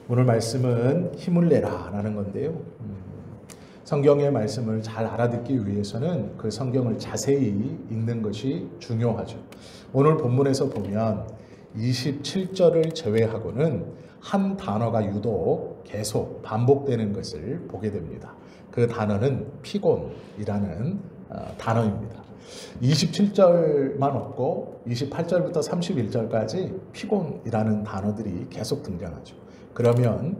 오늘 말씀은 힘을 내라 라는 건데요. 성경의 말씀을 잘 알아듣기 위해서는 그 성경을 자세히 읽는 것이 중요하죠. 오늘 본문에서 보면 27절을 제외하고는 한 단어가 유독 계속 반복되는 것을 보게 됩니다. 그 단어는 피곤이라는 단어입니다. 27절만 없고 28절부터 31절까지 피곤이라는 단어들이 계속 등장하죠. 그러면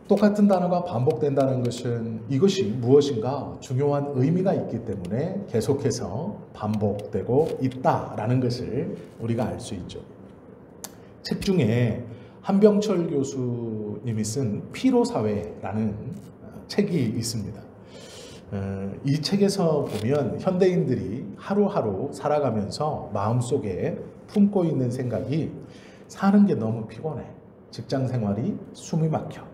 똑같은 단어가 반복된다는 것은 이것이 무엇인가 중요한 의미가 있기 때문에 계속해서 반복되고 있다라는 것을 우리가 알 수 있죠. 책 중에 한병철 교수님이 쓴 피로사회라는 책이 있습니다. 이 책에서 보면 현대인들이 하루하루 살아가면서 마음속에 품고 있는 생각이 사는 게 너무 피곤해. 직장 생활이 숨이 막혀.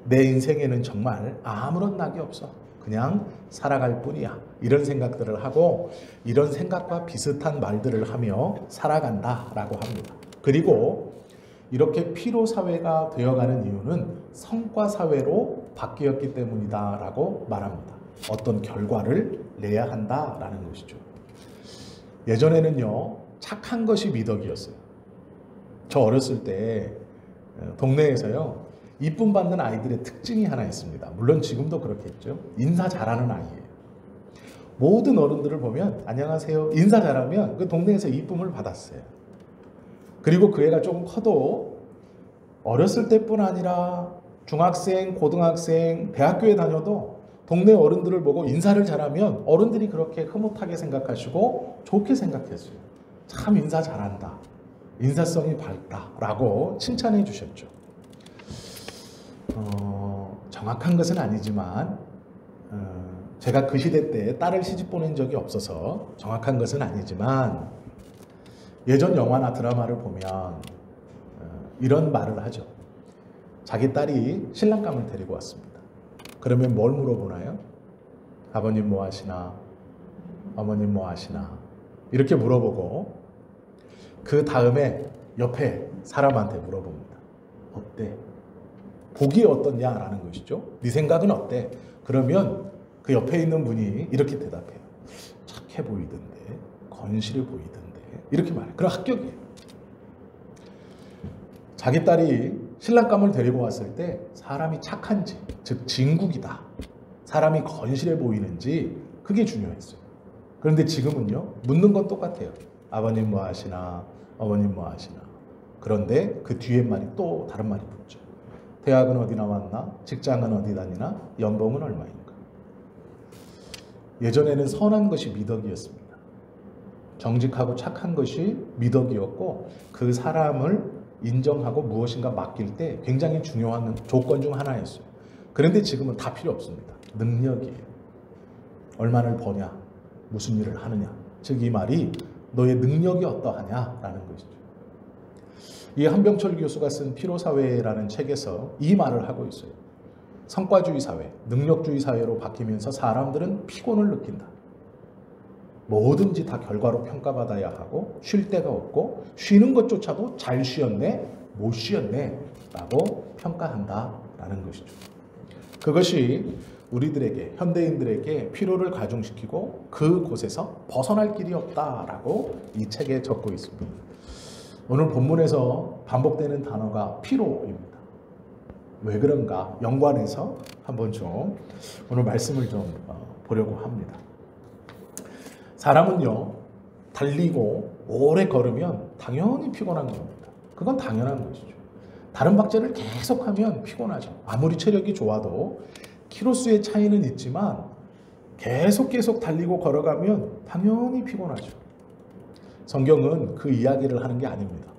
내 인생에는 정말 아무런 낙이 없어. 그냥 살아갈 뿐이야. 이런 생각들을 하고 이런 생각과 비슷한 말들을 하며 살아간다라고 합니다. 그리고 이렇게 피로사회가 되어가는 이유는 성과사회로 바뀌었기 때문이다라고 말합니다. 어떤 결과를 내야 한다라는 것이죠. 예전에는요, 착한 것이 미덕이었어요. 저 어렸을 때 동네에서요, 이쁨 받는 아이들의 특징이 하나 있습니다. 물론 지금도 그렇겠죠. 인사 잘하는 아이예요. 모든 어른들을 보면 안녕하세요 인사 잘하면 그 동네에서 이쁨을 받았어요. 그리고 그 애가 조금 커도 어렸을 때뿐 아니라 중학생, 고등학생, 대학교에 다녀도 동네 어른들을 보고 인사를 잘하면 어른들이 그렇게 흐뭇하게 생각하시고 좋게 생각했어요. 참 인사 잘한다. 인사성이 밝다. 라고 칭찬해 주셨죠. 정확한 것은 아니지만 제가 그 시대 때 딸을 시집 보낸 적이 없어서 정확한 것은 아니지만 예전 영화나 드라마를 보면 이런 말을 하죠. 자기 딸이 신랑감을 데리고 왔습니다. 그러면 뭘 물어보나요? 아버님 뭐 하시나? 어머님 뭐 하시나? 이렇게 물어보고 그 다음에 옆에 사람한테 물어봅니다. 어때? 보기 어떻냐라는 것이죠. 네 생각은 어때? 그러면 그 옆에 있는 분이 이렇게 대답해요. 착해 보이던데, 건실해 보이던데 이렇게 말해요. 그럼 합격이에요. 자기 딸이 신랑감을 데리고 왔을 때 사람이 착한지, 즉 진국이다, 사람이 건실해 보이는지 그게 중요했어요. 그런데 지금은요, 묻는 건 똑같아요. 아버님 뭐 하시나? 어머님 뭐 하시나? 그런데 그 뒤에 말이 또 다른 말이 붙죠. 대학은 어디 나왔나? 직장은 어디 다니나? 연봉은 얼마인가? 예전에는 선한 것이 미덕이었습니다. 정직하고 착한 것이 미덕이었고 그 사람을 인정하고 무엇인가 맡길 때 굉장히 중요한 조건 중 하나였어요. 그런데 지금은 다 필요 없습니다. 능력이에요. 얼마를 버냐? 무슨 일을 하느냐? 즉 이 말이 너의 능력이 어떠하냐라는 것이죠. 이 한병철 교수가 쓴 피로사회라는 책에서 이 말을 하고 있어요. 성과주의 사회, 능력주의 사회로 바뀌면서 사람들은 피곤을 느낀다. 뭐든지 다 결과로 평가받아야 하고 쉴 데가 없고 쉬는 것조차도 잘 쉬었네, 못 쉬었네 라고 평가한다라는 것이죠. 그것이 우리들에게, 현대인들에게 피로를 가중시키고 그곳에서 벗어날 길이 없다라고 이 책에 적고 있습니다. 오늘 본문에서 반복되는 단어가 피로입니다. 왜 그런가 연관해서 한번 좀 오늘 말씀을 좀 보려고 합니다. 사람은요, 달리고 오래 걸으면 당연히 피곤한 겁니다. 그건 당연한 것이죠. 다른 박자를 계속하면 피곤하죠. 아무리 체력이 좋아도 키로수의 차이는 있지만 계속 달리고 걸어가면 당연히 피곤하죠. 성경은 그 이야기를 하는 게 아닙니다.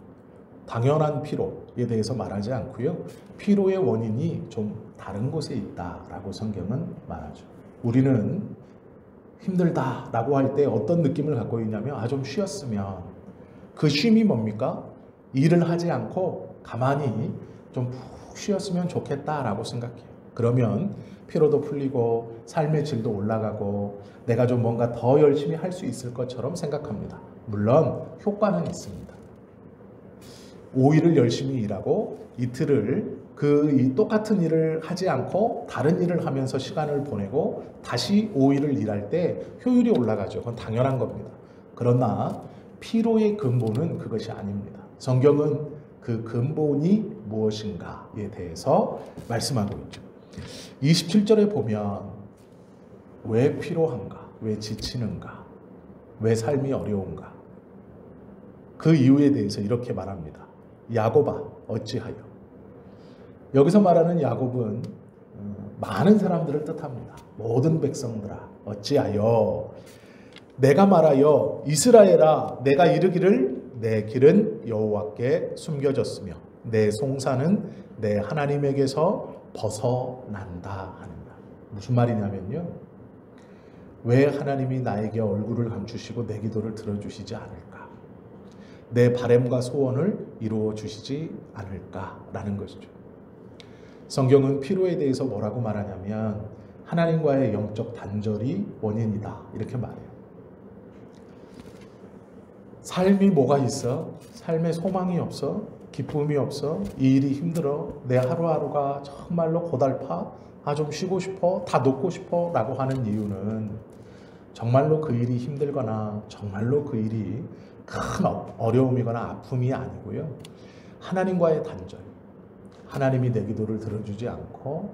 당연한 피로에 대해서 말하지 않고요. 피로의 원인이 좀 다른 곳에 있다라고 성경은 말하죠. 우리는 힘들다라고 할 때 어떤 느낌을 갖고 있냐면 좀 쉬었으면, 그 쉼이 뭡니까? 일을 하지 않고 가만히 좀 푹 쉬었으면 좋겠다라고 생각해요. 그러면 피로도 풀리고 삶의 질도 올라가고 내가 좀 뭔가 더 열심히 할 수 있을 것처럼 생각합니다. 물론 효과는 있습니다. 5일을 열심히 일하고 이틀을 이 똑같은 일을 하지 않고 다른 일을 하면서 시간을 보내고 다시 5일을 일할 때 효율이 올라가죠. 그건 당연한 겁니다. 그러나 피로의 근본은 그것이 아닙니다. 성경은 그 근본이 무엇인가에 대해서 말씀하고 있죠. 27절에 보면 왜 피로한가? 왜 지치는가? 왜 삶이 어려운가? 그 이유에 대해서 이렇게 말합니다. 야곱아 어찌하여. 여기서 말하는 야곱은 많은 사람들을 뜻합니다. 모든 백성들아 어찌하여. 내가 말하여 이스라엘아 내가 이르기를 내 길은 여호와께 숨겨졌으며 내 송사는 내 하나님에게서 벗어난다 하는다. 무슨 말이냐면요. 왜 하나님이 나에게 얼굴을 감추시고 내 기도를 들어주시지 않을까? 내 바램과 소원을 이루어 주시지 않을까라는 것이죠. 성경은 피로에 대해서 뭐라고 말하냐면 하나님과의 영적 단절이 원인이다 이렇게 말해요. 삶이 뭐가 있어? 삶에 소망이 없어? 기쁨이 없어? 이 일이 힘들어? 내 하루하루가 정말로 고달파? 좀 쉬고 싶어? 다 놓고 싶어? 라고 하는 이유는 정말로 그 일이 힘들거나 정말로 그 일이 큰 어려움이거나 아픔이 아니고요. 하나님과의 단절. 하나님이 내 기도를 들어주지 않고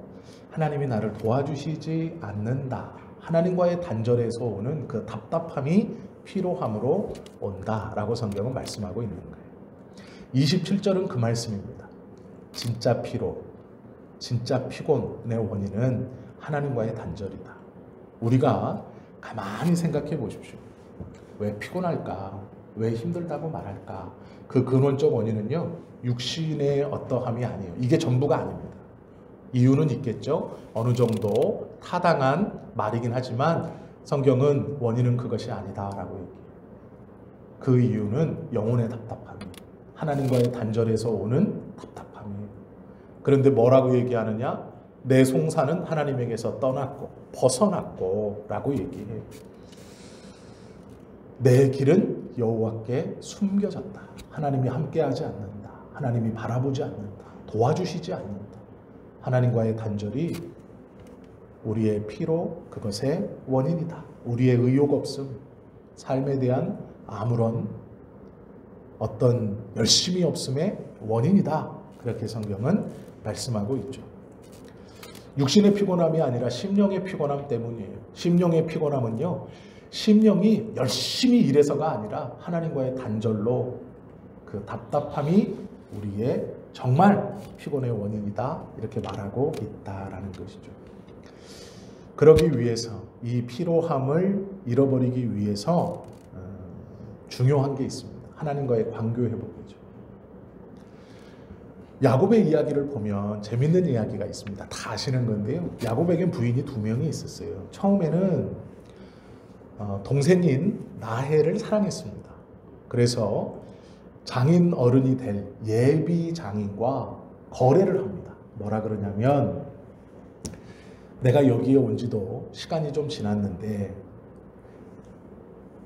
하나님이 나를 도와주시지 않는다. 하나님과의 단절에서 오는 그 답답함이 피로함으로 온다라고 성경은 말씀하고 있는 거예요. 27절은 그 말씀입니다. 진짜 피로, 진짜 피곤의 원인은 하나님과의 단절이다. 우리가 가만히 생각해 보십시오. 왜 피곤할까? 왜 힘들다고 말할까? 그 근원적 원인은요. 육신의 어떠함이 아니에요. 이게 전부가 아닙니다. 이유는 있겠죠. 어느 정도 타당한 말이긴 하지만 성경은 원인은 그것이 아니다라고 얘기해요. 그 이유는 영혼의 답답함이에요. 하나님과의 단절에서 오는 답답함이에요. 그런데 뭐라고 얘기하느냐? 내 송사는 하나님에게서 떠났고 벗어났고 라고 얘기해요. 내 길은 여호와께 숨겨졌다. 하나님이 함께하지 않는다. 하나님이 바라보지 않는다. 도와주시지 않는다. 하나님과의 단절이 우리의 피로 그것의 원인이다. 우리의 의욕 없음, 삶에 대한 아무런 어떤 열심이 없음의 원인이다. 그렇게 성경은 말씀하고 있죠. 육신의 피곤함이 아니라 심령의 피곤함 때문이에요. 심령의 피곤함은요. 심령이 열심히 일해서가 아니라 하나님과의 단절로 그 답답함이 우리의 정말 피곤의 원인이다. 이렇게 말하고 있다라는 것이죠. 그러기 위해서 이 피로함을 잃어버리기 위해서 중요한 게 있습니다. 하나님과의 관계 회복이죠. 야곱의 이야기를 보면 재밌는 이야기가 있습니다. 다 아시는 건데요. 야곱에겐 부인이 2명이 있었어요. 처음에는 동생인 라헬을 사랑했습니다. 그래서 장인 어른이 될 예비 장인과 거래를 합니다. 뭐라 그러냐면 내가 여기에 온 지도 시간이 좀 지났는데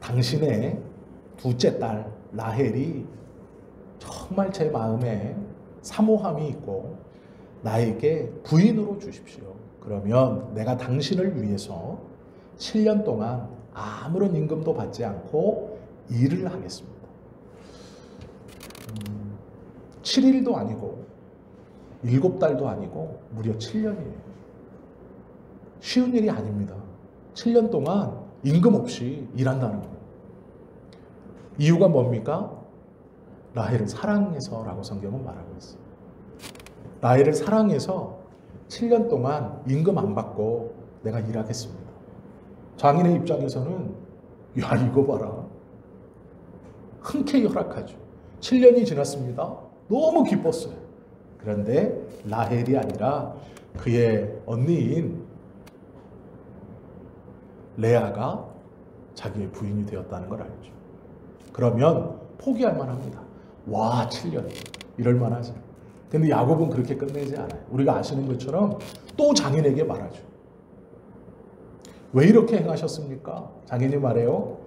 당신의 둘째 딸 라헬이 정말 제 마음에 사모함이 있고 나에게 부인으로 주십시오. 그러면 내가 당신을 위해서 7년 동안 아무런 임금도 받지 않고 일을 하겠습니다. 7일도 아니고 7달도 아니고 무려 7년이에요. 쉬운 일이 아닙니다. 7년 동안 임금 없이 일한다는 거예요. 이유가 뭡니까? 라헬을 사랑해서라고 성경은 말하고 있어요. 라헬을 사랑해서 7년 동안 임금 안 받고 내가 일하겠습니다. 장인의 입장에서는 야 이거 봐라. 흔쾌히 허락하죠. 7년이 지났습니다. 너무 기뻤어요. 그런데 라헬이 아니라 그의 언니인 레아가 자기의 부인이 되었다는 걸 알죠. 그러면 포기할 만합니다. 와 7년 이럴 만하죠. 근데 야곱은 그렇게 끝내지 않아요. 우리가 아시는 것처럼 또 장인에게 말하죠. 왜 이렇게 행하셨습니까? 장인이 말해요.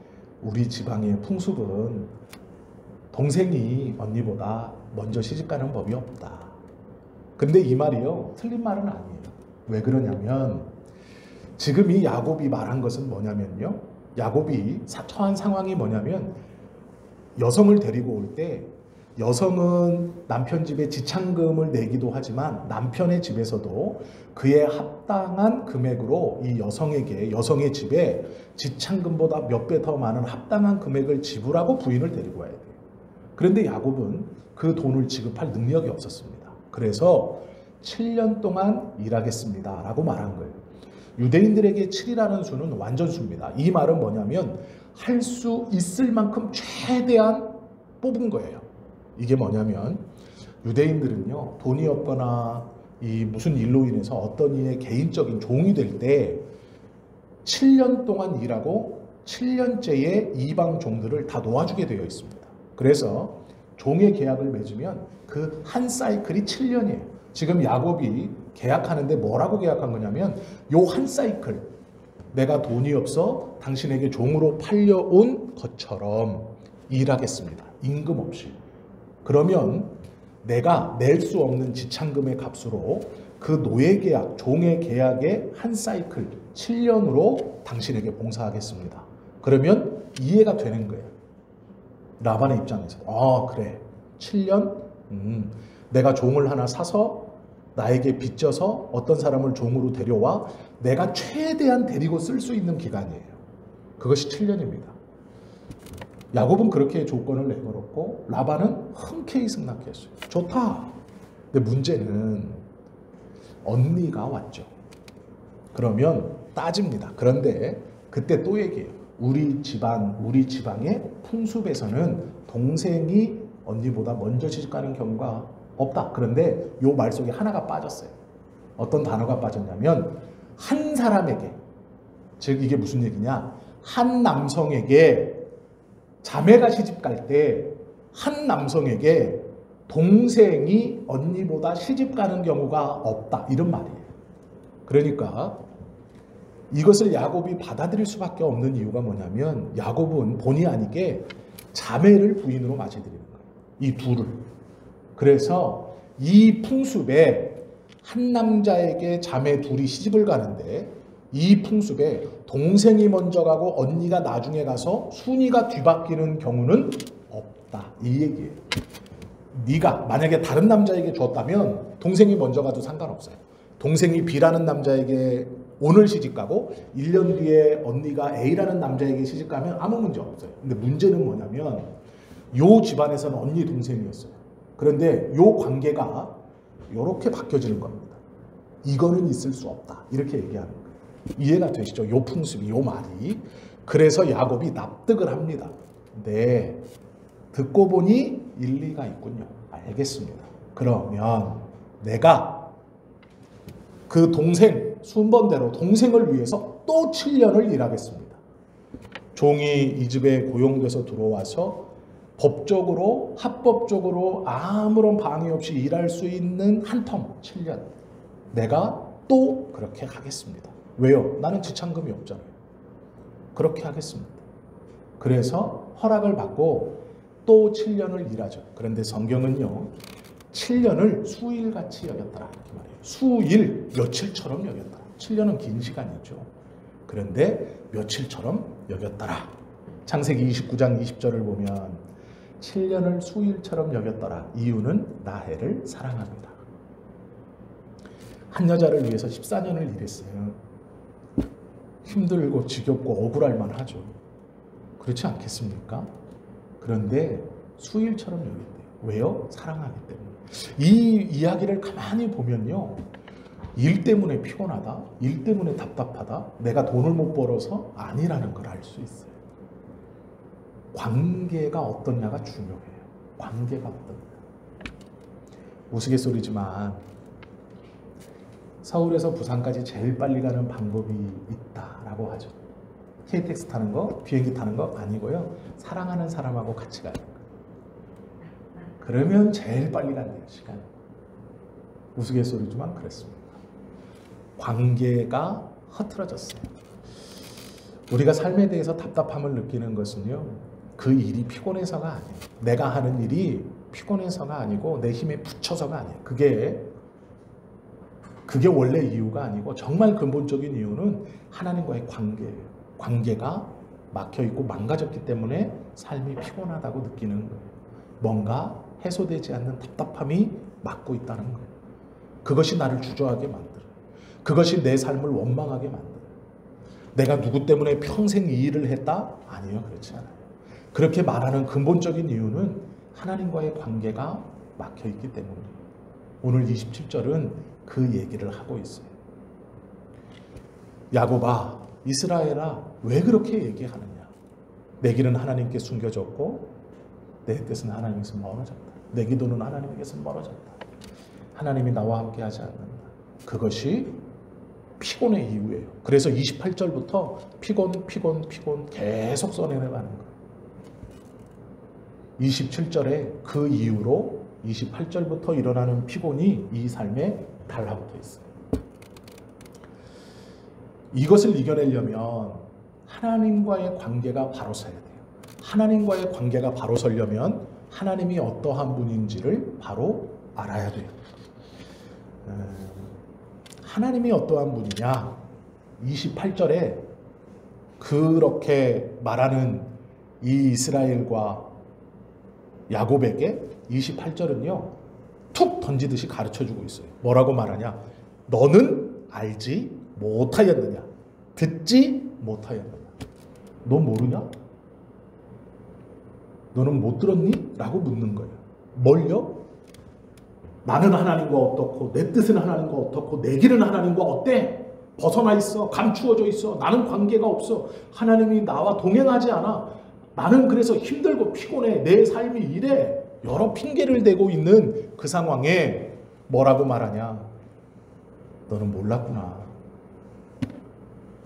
우리 지방의 풍습은 동생이 언니보다 먼저 시집가는 법이 없다. 근데 이 말이요, 틀린 말은 아니에요. 왜 그러냐면 지금 이 야곱이 말한 것은 뭐냐면요, 야곱이 처한 상황이 뭐냐면 여성을 데리고 올 때 여성은 남편 집에 지참금을 내기도 하지만 남편의 집에서도 그에 합당한 금액으로 이 여성에게, 여성의 집에 지참금보다 몇 배 더 많은 합당한 금액을 지불하고 부인을 데리고 와야 돼요. 그런데 야곱은 그 돈을 지급할 능력이 없었습니다. 그래서 7년 동안 일하겠습니다 라고 말한 거예요. 유대인들에게 7이라는 수는 완전수입니다. 이 말은 뭐냐면 할 수 있을 만큼 최대한 뽑은 거예요. 이게 뭐냐면 유대인들은요, 돈이 없거나 이 무슨 일로 인해서 어떤 이의 개인적인 종이 될 때 7년 동안 일하고 7년째의 이방 종들을 다 놓아주게 되어 있습니다. 그래서 종의 계약을 맺으면 그 한 사이클이 7년이에요. 지금 야곱이 계약하는데 뭐라고 계약한 거냐면 요 한 사이클, 내가 돈이 없어 당신에게 종으로 팔려온 것처럼 일하겠습니다. 임금 없이. 그러면 내가 낼 수 없는 지참금의 값으로 그 노예 계약, 종의 계약의 한 사이클 7년으로 당신에게 봉사하겠습니다. 그러면 이해가 되는 거예요. 라반의 입장에서. 그래. 7년? 내가 종을 하나 사서 나에게 빚져서 어떤 사람을 종으로 데려와 내가 최대한 데리고 쓸 수 있는 기간이에요. 그것이 7년입니다. 야곱은 그렇게 조건을 내걸었고 라반은 흔쾌히 승낙했어요. 좋다. 근데 문제는 언니가 왔죠. 그러면 따집니다. 그런데 그때 또 얘기해요. 우리 지방의 풍습에서는 동생이 언니보다 먼저 시집가는 경우가 없다. 그런데 요 말 속에 하나가 빠졌어요. 어떤 단어가 빠졌냐면 한 사람에게, 즉 이게 무슨 얘기냐, 한 남성에게 자매가 시집갈 때 한 남성에게 동생이 언니보다 시집가는 경우가 없다. 이런 말이에요. 그러니까 이것을 야곱이 받아들일 수밖에 없는 이유가 뭐냐면 야곱은 본의 아니게 자매를 부인으로 맞이드리는 거예요. 이 둘을. 그래서 이 풍습에 한 남자에게 자매 둘이 시집을 가는데 이 풍습에 동생이 먼저 가고 언니가 나중에 가서 순위가 뒤바뀌는 경우는 없다. 이 얘기예요. 네가 만약에 다른 남자에게 줬다면 동생이 먼저 가도 상관없어요. 동생이 B라는 남자에게 오늘 시집가고 1년 뒤에 언니가 A라는 남자에게 시집가면 아무 문제 없어요. 근데 문제는 뭐냐면 요 집안에서는 언니 동생이었어요. 그런데 요 관계가 이렇게 바뀌어지는 겁니다. 이거는 있을 수 없다. 이렇게 얘기하는 거예요. 이해가 되시죠? 요 풍습이, 요 말이. 그래서 야곱이 납득을 합니다. 네, 듣고 보니 일리가 있군요. 알겠습니다. 그러면 내가 그 동생, 순번대로 동생을 위해서 또 7년을 일하겠습니다. 종이 이 집에 고용돼서 들어와서 법적으로, 합법적으로 아무런 방해 없이 일할 수 있는 한 텀, 7년. 내가 또 그렇게 하겠습니다. 왜요? 나는 지참금이 없잖아요. 그렇게 하겠습니다. 그래서 허락을 받고 또 7년을 일하죠. 그런데 성경은요, 7년을 수일같이 여겼더라 이렇게 말해요. 수일, 며칠처럼 여겼더라. 7년은 긴 시간이죠. 그런데 며칠처럼 여겼더라. 창세기 29장 20절을 보면 7년을 수일처럼 여겼더라. 이유는 라헬을 사랑합니다. 한 여자를 위해서 14년을 일했어요. 힘들고 지겹고 억울할 만하죠. 그렇지 않겠습니까? 그런데 수일처럼 여겼대요. 왜요? 사랑하기 때문에. 이 이야기를 가만히 보면요, 일 때문에 피곤하다, 일 때문에 답답하다, 내가 돈을 못 벌어서 아니라는 걸 알 수 있어요. 관계가 어떠냐가 중요해요. 관계가 어떠냐. 우스갯소리지만 서울에서 부산까지 제일 빨리 가는 방법이 있다라고 하죠. KTX 타는 거, 비행기 타는 거 아니고요. 사랑하는 사람하고 같이 가는 거예요. 그러면 제일 빨리 간대요, 시간. 우스갯소리지만 그랬습니다. 관계가 흐트러졌어요. 우리가 삶에 대해서 답답함을 느끼는 것은요, 그 일이 피곤해서가 아니에요. 내가 하는 일이 피곤해서가 아니고 내 힘에 부쳐서가 아니에요. 그게 원래 이유가 아니고 정말 근본적인 이유는 하나님과의 관계예요. 관계가 막혀있고 망가졌기 때문에 삶이 피곤하다고 느끼는 거예요. 뭔가 해소되지 않는 답답함이 막고 있다는 거예요. 그것이 나를 주저하게 만들어요. 그것이 내 삶을 원망하게 만들어요. 내가 누구 때문에 평생 이 일을 했다? 아니요, 그렇지 않아요. 그렇게 말하는 근본적인 이유는 하나님과의 관계가 막혀있기 때문이에요. 오늘 27절은 그 얘기를 하고 있어요. 야곱아, 이스라엘아, 왜 그렇게 얘기하느냐? 내 길은 하나님께 숨겨졌고 내 뜻은 하나님께서 멀어졌다. 내 기도는 하나님께서 멀어졌다. 하나님이 나와 함께 하지 않는다. 그것이 피곤의 이유예요. 그래서 28절부터 피곤 계속 써내려가는 거예요. 27절에 그 이유로 28절부터 일어나는 피곤이 이 삶에 달라붙어 있어요. 이것을 이겨내려면 하나님과의 관계가 바로 서야 돼요. 하나님과의 관계가 바로 서려면 하나님이 어떠한 분인지를 바로 알아야 돼요. 하나님이 어떠한 분이냐? 28절에 그렇게 말하는 이 이스라엘과 야곱에게 28절은요 툭 던지듯이 가르쳐주고 있어요. 뭐라고 말하냐? 너는 알지 못하였느냐? 듣지 못하였느냐? 너 모르냐? 너는 못 들었니? 라고 묻는 거예요. 뭘요? 나는 하나님과 어떻고 내 뜻은 하나님과 어떻고 내 길은 하나님과 어때? 벗어나 있어. 감추어져 있어. 나는 관계가 없어. 하나님이 나와 동행하지 않아. 나는 그래서 힘들고 피곤해. 내 삶이 이래. 여러 핑계를 대고 있는 그 상황에 뭐라고 말하냐? 너는 몰랐구나.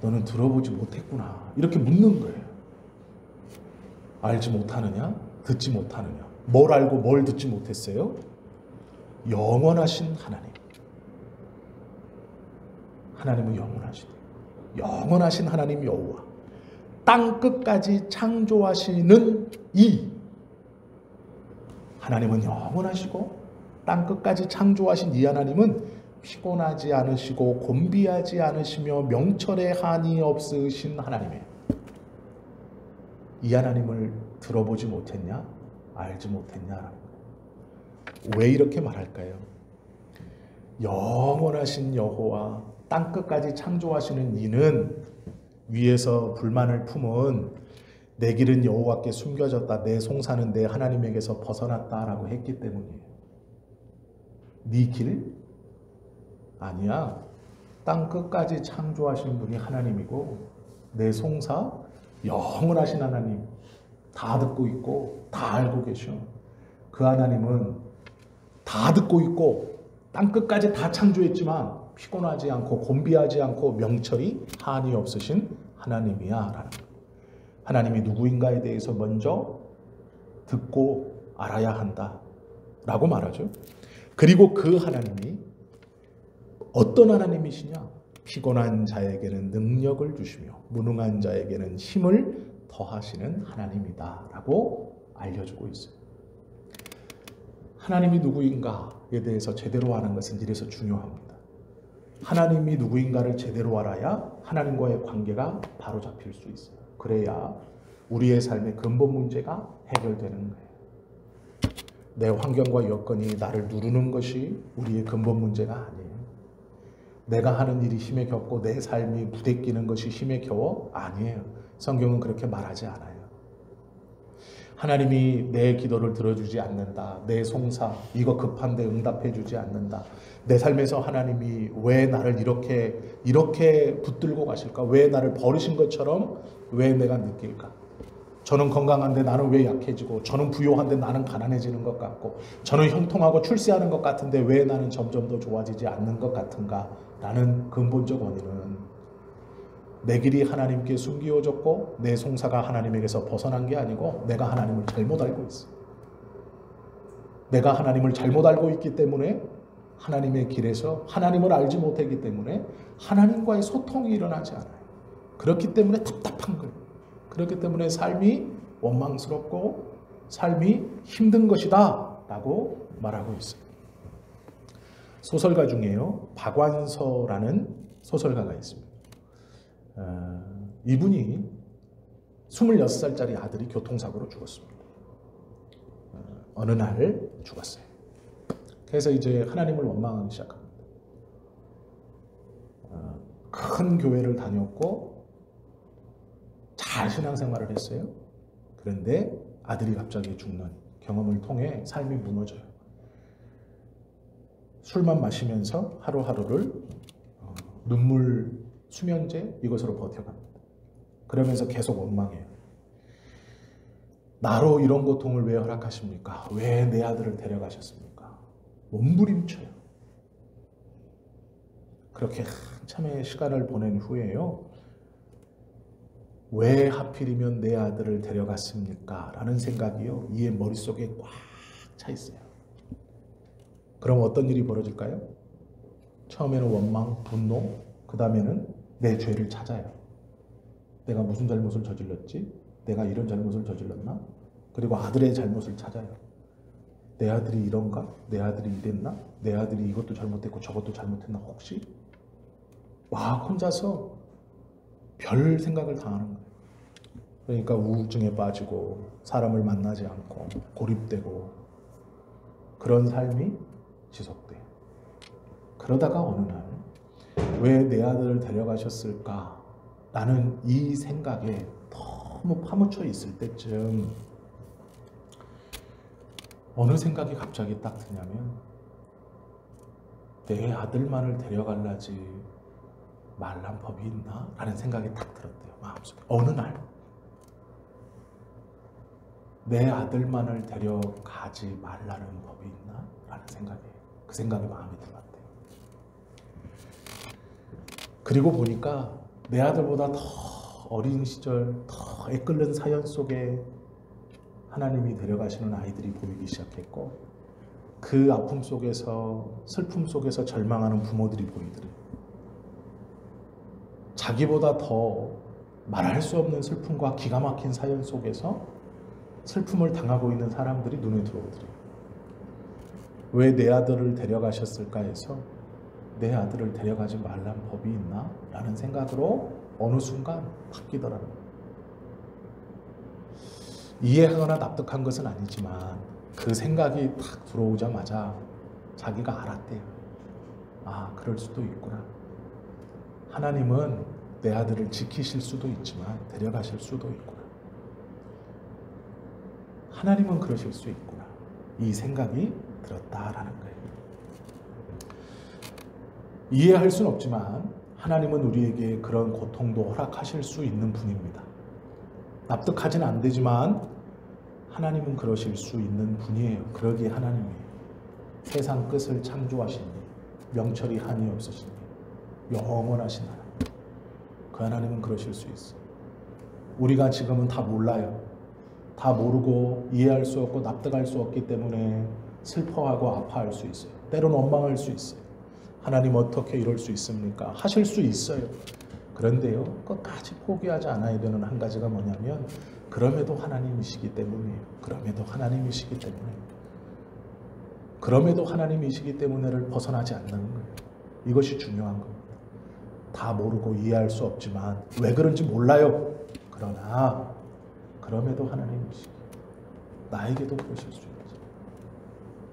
너는 들어보지 못했구나. 이렇게 묻는 거예요. 알지 못하느냐? 듣지 못하느냐? 뭘 알고 뭘 듣지 못했어요? 영원하신 하나님. 하나님은 영원하시대. 영원하신 하나님 여호와. 땅 끝까지 창조하시는 이 하나님은 영원하시고 땅 끝까지 창조하신 이 하나님은 피곤하지 않으시고 곤비하지 않으시며 명철에 한이 없으신 하나님이에요. 이 하나님을 들어보지 못했냐? 알지 못했냐? 왜 이렇게 말할까요? 영원하신 여호와 땅 끝까지 창조하시는 이는 위에서 불만을 품은 내 길은 여호와께 숨겨졌다. 내 송사는 내 하나님에게서 벗어났다라고 했기 때문이에요. 네 길? 아니야. 땅 끝까지 창조하신 분이 하나님이고 내 송사 영원하신 하나님 다 듣고 있고 다 알고 계셔. 그 하나님은 다 듣고 있고 땅 끝까지 다 창조했지만 피곤하지 않고 곤비하지 않고 명철이 한이 없으신 하나님이야 라는 거예요. 하나님이 누구인가에 대해서 먼저 듣고 알아야 한다 라고 말하죠. 그리고 그 하나님이 어떤 하나님이시냐? 피곤한 자에게는 능력을 주시며 무능한 자에게는 힘을 더하시는 하나님이다 라고 알려주고 있어요. 하나님이 누구인가에 대해서 제대로 아는 것은 이래서 중요합니다. 하나님이 누구인가를 제대로 알아야 하나님과의 관계가 바로 잡힐 수 있어요. 그래야 우리의 삶의 근본 문제가 해결되는 거예요. 내 환경과 여건이 나를 누르는 것이 우리의 근본 문제가 아니에요. 내가 하는 일이 힘에 겹고 내 삶이 부대끼는 것이 힘에 겨워? 아니에요. 성경은 그렇게 말하지 않아요. 하나님이 내 기도를 들어주지 않는다. 내 송사 이거 급한데 응답해 주지 않는다. 내 삶에서 하나님이 왜 나를 이렇게 붙들고 가실까? 왜 나를 버리신 것처럼 왜 내가 느낄까? 저는 건강한데 나는 왜 약해지고, 저는 부유한데 나는 가난해지는 것 같고, 저는 형통하고 출세하는 것 같은데 왜 나는 점점 더 좋아지지 않는 것 같은가? 라는 근본적 원인은 내 길이 하나님께 숨기워졌고 내 송사가 하나님에게서 벗어난 게 아니고 내가 하나님을 잘못 알고 있어. 내가 하나님을 잘못 알고 있기 때문에 하나님의 길에서 하나님을 알지 못하기 때문에 하나님과의 소통이 일어나지 않아요. 그렇기 때문에 답답한 거예요. 그렇기 때문에 삶이 원망스럽고 삶이 힘든 것이다 라고 말하고 있어요. 소설가 중에요, 박완서라는 소설가가 있습니다. 이분이 26살짜리 아들이 교통사고로 죽었습니다. 어느 날 죽었어요. 그래서 이제 하나님을 원망하기 시작합니다. 큰 교회를 다녔고 잘 신앙생활을 했어요. 그런데 아들이 갑자기 죽는 경험을 통해 삶이 무너져요. 술만 마시면서 하루하루를 눈물, 수면제 이것으로 버텨갑니다. 그러면서 계속 원망해요. 나로 이런 고통을 왜 허락하십니까? 왜 내 아들을 데려가셨습니까? 몸부림쳐요. 그렇게 한참의 시간을 보낸 후에요, 왜 하필이면 내 아들을 데려갔습니까? 라는 생각이요, 이의 머릿속에 꽉 차 있어요. 그럼 어떤 일이 벌어질까요? 처음에는 원망, 분노, 그 다음에는 내 죄를 찾아요. 내가 무슨 잘못을 저질렀지? 내가 이런 잘못을 저질렀나? 그리고 아들의 잘못을 찾아요. 내 아들이 이런가? 내 아들이 이랬나? 내 아들이 이것도 잘못했고 저것도 잘못했나 혹시? 막 혼자서 별 생각을 다 하는 거예요. 그러니까 우울증에 빠지고 사람을 만나지 않고 고립되고 그런 삶이 지속돼요. 그러다가 어느 날 왜 내 아들을 데려가셨을까? 라는 이 생각에 너무 파묻혀 있을 때쯤 어느 생각이 갑자기 딱 드냐면, 내 아들만을 데려갈라지 말란 법이 있나? 라는 생각이 딱 들었대요, 마음속에. 어느 날 내 아들만을 데려가지 말라는 법이 있나? 라는 생각이, 그 생각이 마음에 들었대요. 그리고 보니까 내 아들보다 더 어린 시절, 더 애끓는 사연 속에 하나님이 데려가시는 아이들이 보이기 시작했고, 그 아픔 속에서, 슬픔 속에서 절망하는 부모들이 보이더래요. 자기보다 더 말할 수 없는 슬픔과 기가 막힌 사연 속에서 슬픔을 당하고 있는 사람들이 눈에 들어오더래요. 왜 내 아들을 데려가셨을까 해서 내 아들을 데려가지 말란 법이 있나? 라는 생각으로 어느 순간 바뀌더라고요. 이해하거나 납득한 것은 아니지만 그 생각이 딱 들어오자마자 자기가 알았대요. 아, 그럴 수도 있구나. 하나님은 내 아들을 지키실 수도 있지만 데려가실 수도 있구나. 하나님은 그러실 수 있구나. 이 생각이 들었다라는 거예요. 이해할 수는 없지만 하나님은 우리에게 그런 고통도 허락하실 수 있는 분입니다. 납득하지는 안 되지만 하나님은 그러실 수 있는 분이에요. 그러기에 하나님이 세상 끝을 창조하신 명철이 한이 없으신 영원하신 하나님, 그 하나님은 그러실 수 있어요. 우리가 지금은 다 몰라요. 다 모르고 이해할 수 없고 납득할 수 없기 때문에 슬퍼하고 아파할 수 있어요. 때로는 원망할 수 있어요. 하나님 어떻게 이럴 수 있습니까? 하실 수 있어요. 그런데요, 끝까지 포기하지 않아야 되는 한 가지가 뭐냐면, 그럼에도 하나님이시기 때문이에요. 그럼에도 하나님이시기 때문에, 그럼에도 하나님이시기 때문에를 벗어나지 않는 거예요. 이것이 중요한 겁니다. 다 모르고 이해할 수 없지만 왜 그런지 몰라요. 그러나 그럼에도 하나님이시기, 나에게도 그러실 수 있지,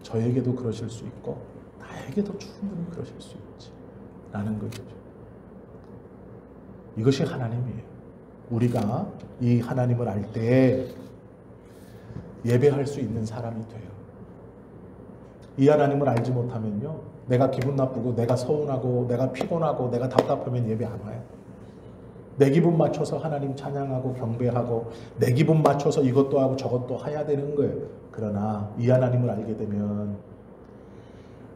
저에게도 그러실 수 있고 나에게도 충분히 그러실 수 있지 라는 거죠. 이것이 하나님이에요. 우리가 이 하나님을 알 때 예배할 수 있는 사람이 돼요. 이 하나님을 알지 못하면요, 내가 기분 나쁘고 내가 서운하고 내가 피곤하고 내가 답답하면 예배 안 와요. 내 기분 맞춰서 하나님 찬양하고 경배하고 내 기분 맞춰서 이것도 하고 저것도 해야 되는 거예요. 그러나 이 하나님을 알게 되면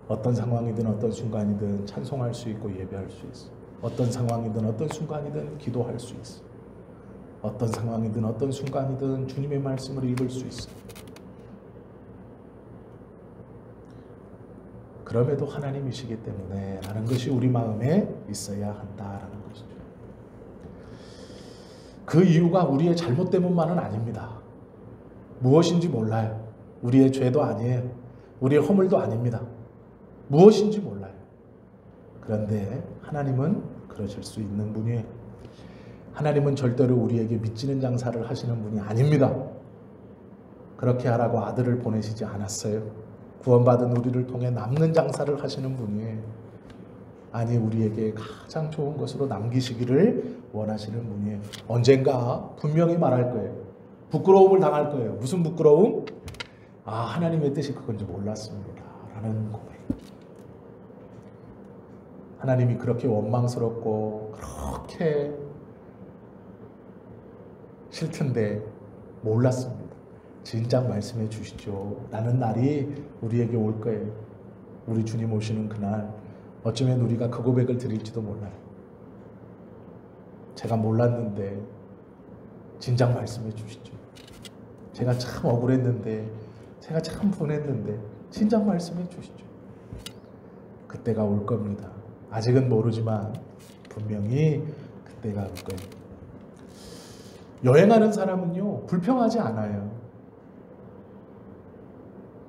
어떤 상황이든 어떤 순간이든 찬송할 수 있고 예배할 수 있어. 어떤 상황이든 어떤 순간이든 기도할 수 있어. 어떤 상황이든 어떤 순간이든 주님의 말씀을 읽을 수 있어. 그럼에도 하나님이시기 때문에 라는 것이 우리 마음에 있어야 한다라는 것이죠. 그 이유가 우리의 잘못 때문만은 아닙니다. 무엇인지 몰라요. 우리의 죄도 아니에요. 우리의 허물도 아닙니다. 무엇인지 몰라요. 그런데 하나님은 그러실 수 있는 분이에요. 하나님은 절대로 우리에게 미치는 장사를 하시는 분이 아닙니다. 그렇게 하라고 아들을 보내시지 않았어요. 구원받은 우리를 통해 남는 장사를 하시는 분이에요. 아니, 우리에게 가장 좋은 것으로 남기시기를 원하시는 분이에요. 언젠가 분명히 말할 거예요. 부끄러움을 당할 거예요. 무슨 부끄러움? 아, 하나님의 뜻이 그건지 몰랐습니다 라는 고백. 하나님이 그렇게 원망스럽고 그렇게 싫던데 몰랐습니다. 진작 말씀해 주시죠 라는 날이 우리에게 올 거예요. 우리 주님 오시는 그날 어쩌면 우리가 그 고백을 드릴지도 몰라요. 제가 몰랐는데 진작 말씀해 주시죠. 제가 참 억울했는데, 제가 참 분했는데 진작 말씀해 주시죠. 그때가 올 겁니다. 아직은 모르지만 분명히 그때가 올 거예요. 여행하는 사람은요, 불평하지 않아요.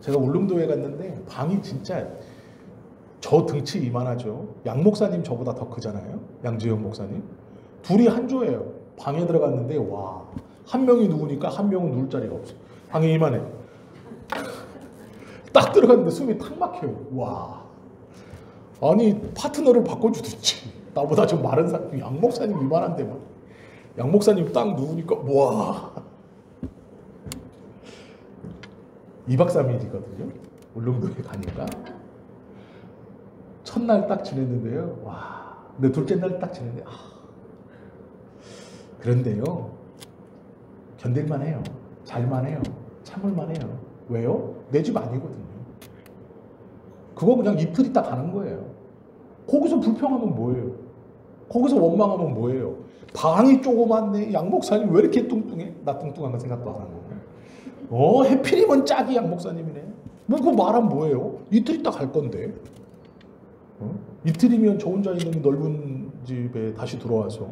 제가 울릉도에 갔는데 방이 진짜 저 등치 이만하죠. 양 목사님 저보다 더 크잖아요. 양지영 목사님. 둘이 한 조예요. 방에 들어갔는데 와, 한 명이 누우니까 한 명은 누울 자리가 없어요. 방이 이만해. 딱 들어갔는데 숨이 탁 막혀요. 와, 아니 파트너를 바꿔주든지. 나보다 좀 마른 사람, 양 목사님 이만한데 막. 양 목사님 딱 누우니까 와. 2박 3일이거든요. 울릉도에 가니까. 첫날 딱 지냈는데요. 와. 근데 둘째 날 딱 지냈는데 그런데요. 견딜만 해요. 잘만 해요. 참을만 해요. 왜요? 내 집 아니거든요. 그거 그냥 이틀 있다 가는 거예요. 거기서 불평하면 뭐예요? 거기서 원망하면 뭐예요? 방이 조그맣네. 양 목사님 왜 이렇게 뚱뚱해? 나 뚱뚱한 거 생각도 안 하고. 해필이면 짝이 양 목사님이네. 뭐 그거 말하면 뭐예요? 이틀 있다 갈 건데. 이틀이면 저 혼자 있는 넓은 집에 다시 들어와서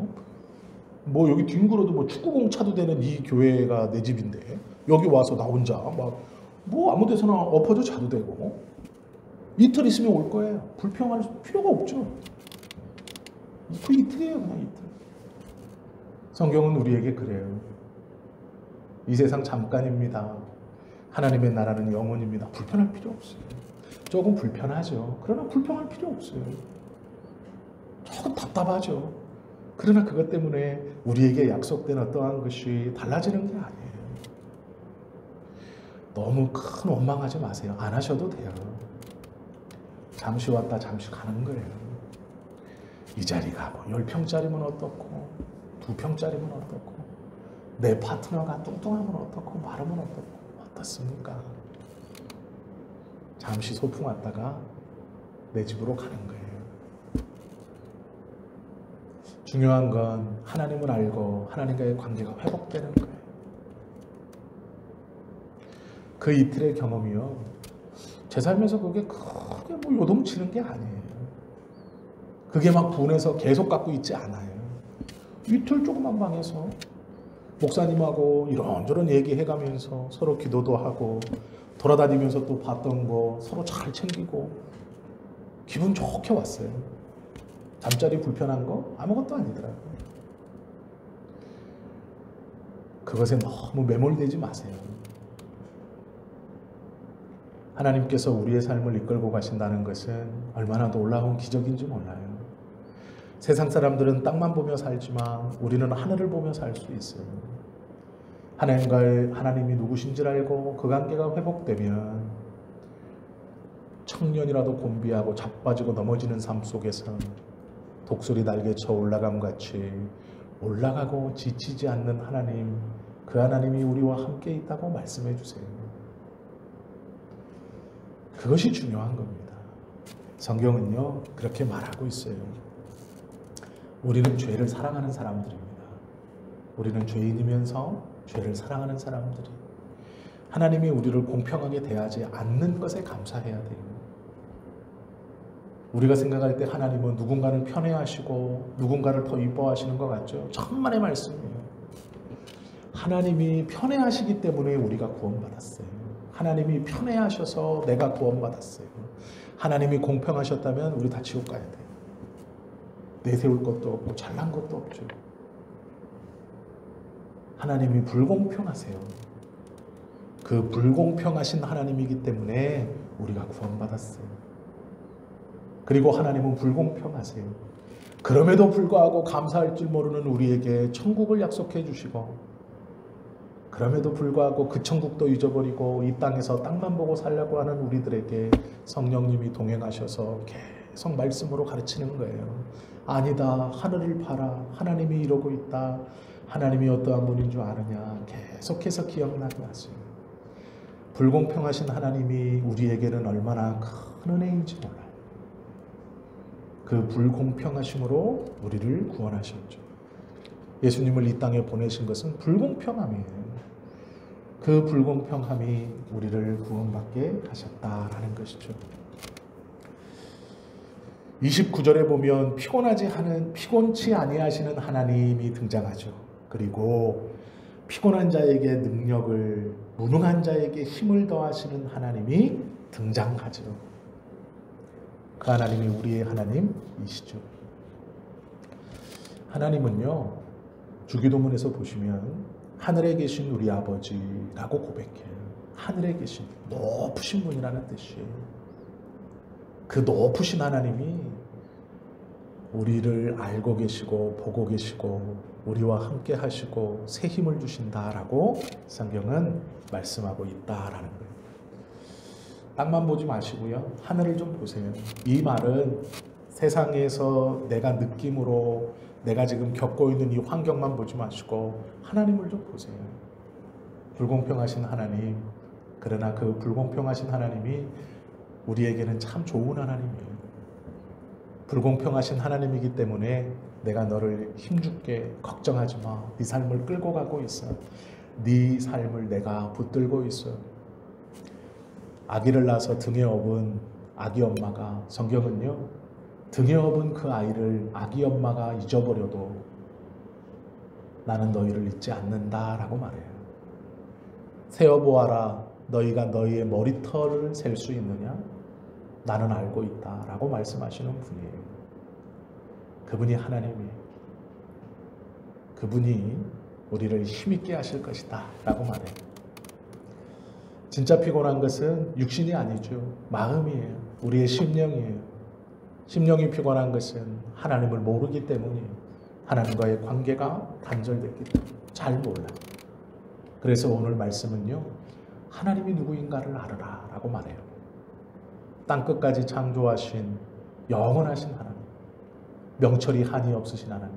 뭐 여기 뒹굴어도 뭐 축구공 차도 되는 이 교회가 내 집인데 여기 와서 나 혼자 막 뭐 아무 데서나 엎어져 자도 되고. 이틀 있으면 올 거예요. 불평할 필요가 없죠. 그 이틀이에요. 그냥 이틀. 성경은 우리에게 그래요. 이 세상 잠깐입니다. 하나님의 나라는 영원입니다. 불편할 필요 없어요. 조금 불편하죠. 그러나 불평할 필요 없어요. 조금 답답하죠. 그러나 그것 때문에 우리에게 약속된 어떠한 것이 달라지는 게 아니에요. 너무 큰 원망하지 마세요. 안 하셔도 돼요. 잠시 왔다 잠시 가는 거예요. 이 자리가 뭐 10평짜리면 어떻고 2평짜리면 어떻고 내 파트너가 뚱뚱하면 어떻고 마르면 어떻고 어떻습니까? 잠시 소풍 왔다가 내 집으로 가는 거예요. 중요한 건 하나님을 알고 하나님과의 관계가 회복되는 거예요. 그 이틀의 경험이요. 제 삶에서 그게 크게 뭐 요동치는 게 아니에요. 그게 막 분해서 계속 갖고 있지 않아요. 이틀 조그만 방에서 목사님하고 이런저런 얘기해가면서 서로 기도도 하고 돌아다니면서 또 봤던 거 서로 잘 챙기고 기분 좋게 왔어요. 잠자리 불편한 거 아무것도 아니더라고요. 그것에 너무 매몰되지 마세요. 하나님께서 우리의 삶을 이끌고 가신다는 것은 얼마나 놀라운 기적인지 몰라요. 세상 사람들은 땅만 보며 살지만 우리는 하늘을 보며 살 수 있어요. 하나님이 누구신지를 알고 그 관계가 회복되면 청년이라도 곤비하고 자빠지고 넘어지는 삶 속에서 독수리 날개쳐 올라감 같이 올라가고 지치지 않는 하나님, 그 하나님이 우리와 함께 있다고 말씀해 주세요. 그것이 중요한 겁니다. 성경은요 그렇게 말하고 있어요. 우리는 죄를 사랑하는 사람들입니다. 우리는 죄인이면서 죄를 사랑하는 사람들이 하나님이 우리를 공평하게 대하지 않는 것에 감사해야 돼요. 우리가 생각할 때 하나님은 누군가는 편애하시고 누군가를 더 이뻐하시는 것 같죠? 천만의 말씀이에요. 하나님이 편애하시기 때문에 우리가 구원받았어요. 하나님이 편애하셔서 내가 구원받았어요. 하나님이 공평하셨다면 우리 다 지옥 가야 돼요. 내세울 것도 없고 잘난 것도 없죠. 하나님이 불공평하세요. 그 불공평하신 하나님이기 때문에 우리가 구원받았어요. 그리고 하나님은 불공평하세요. 그럼에도 불구하고 감사할 줄 모르는 우리에게 천국을 약속해 주시고, 그럼에도 불구하고 그 천국도 잊어버리고 이 땅에서 땅만 보고 살려고 하는 우리들에게 성령님이 동행하셔서 계속 말씀으로 가르치는 거예요. 아니다, 하늘을 봐라, 하나님이 이러고 있다, 하나님이 어떠한 분인 줄 아느냐, 계속해서 기억나게 하세요. 불공평하신 하나님이 우리에게는 얼마나 큰 은혜인지 몰라요. 그 불공평하심으로 우리를 구원하셨죠. 예수님을 이 땅에 보내신 것은 불공평함이에요. 그 불공평함이 우리를 구원받게 하셨다라는 것이죠. 29절에 보면 피곤치 아니하시는 하나님이 등장하죠. 그리고 피곤한 자에게 능력을, 무능한 자에게 힘을 더하시는 하나님이 등장하죠. 그 하나님이 우리의 하나님이시죠. 하나님은요, 주기도문에서 보시면 하늘에 계신 우리 아버지라고 고백해요. 하늘에 계신 높으신 분이라는 뜻이에요. 그 높으신 하나님이 우리를 알고 계시고 보고 계시고 우리와 함께 하시고 새 힘을 주신다라고 성경은 말씀하고 있다라는 거예요. 땅만 보지 마시고요, 하늘을 좀 보세요. 이 말은 세상에서 내가 느낌으로 내가 지금 겪고 있는 이 환경만 보지 마시고 하나님을 좀 보세요. 불공평하신 하나님, 그러나 그 불공평하신 하나님이 우리에게는 참 좋은 하나님이에요. 불공평하신 하나님이기 때문에 내가 너를 힘줄게, 걱정하지 마, 네 삶을 끌고 가고 있어, 네 삶을 내가 붙들고 있어. 아기를 낳아서 등에 업은 아기 엄마가, 성경은요, 등에 업은 그 아이를 아기 엄마가 잊어버려도 나는 너희를 잊지 않는다라고 말해요. 세어보아라, 너희가 너희의 머리털을 셀 수 있느냐? 나는 알고 있다라고 말씀하시는 분이에요. 그분이 하나님이에요. 그분이 우리를 힘있게 하실 것이다 라고 말해요. 진짜 피곤한 것은 육신이 아니죠. 마음이에요. 우리의 심령이에요. 심령이 피곤한 것은 하나님을 모르기 때문이에요. 하나님과의 관계가 단절됐기 때문에 잘 몰라요. 그래서 오늘 말씀은요, 하나님이 누구인가를 알아라 라고 말해요. 땅끝까지 창조하신 영원하신 하나님, 명철이 한이 없으신 하나님,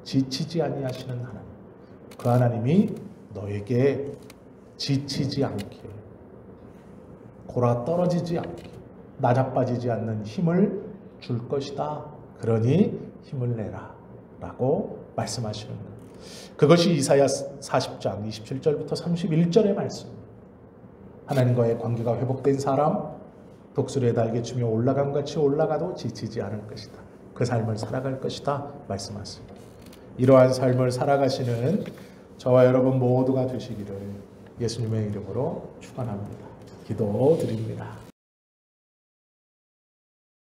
지치지 아니하시는 하나님, 그 하나님이 너에게 지치지 않게, 골아 떨어지지 않게, 낮아빠지지 않는 힘을 줄 것이다. 그러니 힘을 내라 라고 말씀하시는 거예요. 그것이 이사야 40장 27절부터 31절의 말씀. 하나님과의 관계가 회복된 사람, 독수리의 날개 치며 올라감 같이 올라가도 지치지 않을 것이다. 그 삶을 살아갈 것이다 말씀하십니다. 이러한 삶을 살아가시는 저와 여러분 모두가 되시기를 예수님의 이름으로 축원합니다. 기도드립니다.